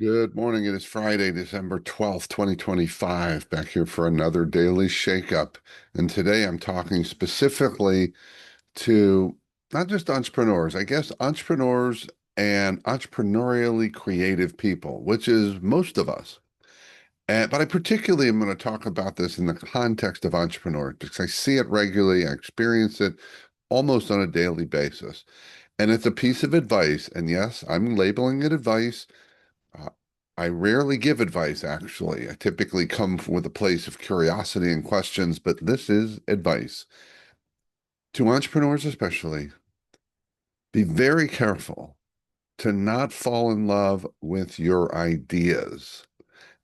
Good morning. It is Friday, December 12th, 2025, back here for another daily shakeup. And today I'm talking specifically to not just entrepreneurs, I guess entrepreneurs and entrepreneurially creative people, which is most of us. But I particularly am going to talk about this in the context of entrepreneurs because I see it regularly. I experience it almost on a daily basis. And it's a piece of advice. And yes, I'm labeling it advice. uh, I rarely give advice, actually. I typically come with a place of curiosity and questions, but this is advice. To entrepreneurs, especially, be very careful to not fall in love with your ideas.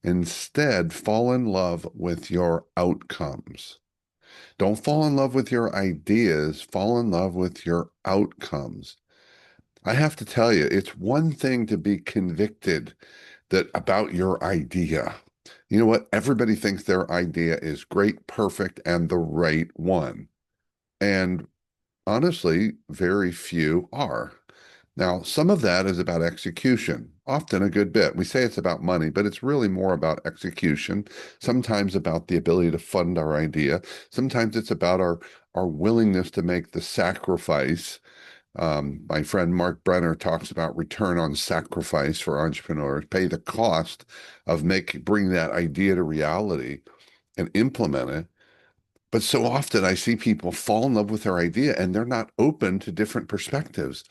Instead, fall in love with your outcomes. Don't fall in love with your ideas, fall in love with your outcomes. I have to tell you, it's one thing to be convicted that about your idea. You know what? Everybody thinks their idea is great, perfect, and the right one. And honestly, very few are. Now, some of that is about execution, often a good bit. We say it's about money, but it's really more about execution, sometimes about the ability to fund our idea. Sometimes it's about our willingness to make the sacrifice. My friend Mark Brenner talks about return on sacrifice for entrepreneurs, pay the cost of bring that idea to reality and implement it. But so often I see people fall in love with their idea and they're not open to different perspectives.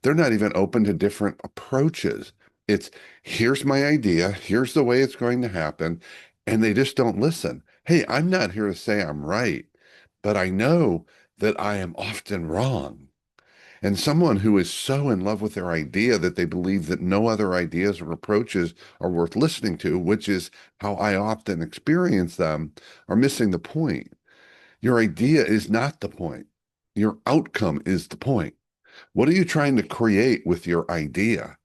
They're not even open to different approaches. It's here's my idea, here's the way it's going to happen, and they just don't listen. Hey, I'm not here to say I'm right, but I know that I am often wrong. And someone who is so in love with their idea that they believe that no other ideas or approaches are worth listening to, which is how I often experience them, are missing the point. Your idea is not the point. Your outcome is the point. What are you trying to create with your idea?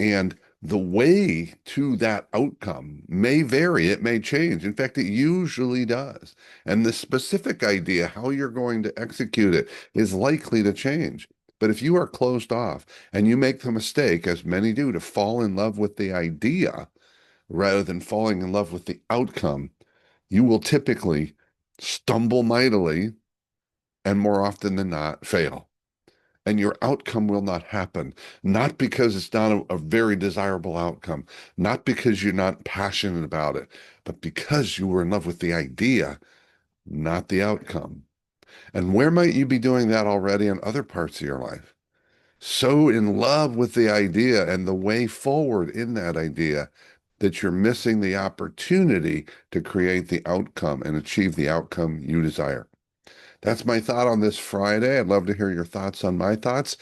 And the way to that outcome may vary, it may change. In fact, it usually does. And the specific idea, how you're going to execute it, is likely to change. But if you are closed off and you make the mistake, as many do, to fall in love with the idea rather than falling in love with the outcome, you will typically stumble mightily and more often than not fail, and your outcome will not happen. Not because it's not a very desirable outcome, not because you're not passionate about it, but because you were in love with the idea, not the outcome. And where might you be doing that already in other parts of your life? So in love with the idea and the way forward in that idea that you're missing the opportunity to create the outcome and achieve the outcome you desire. That's my thought on this Friday. I'd love to hear your thoughts on my thoughts.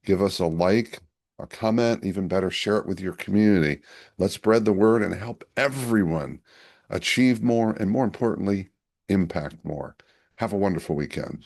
Give us a like, a comment, even better, share it with your community. Let's spread the word and help everyone achieve more and, more importantly, impact more. Have a wonderful weekend.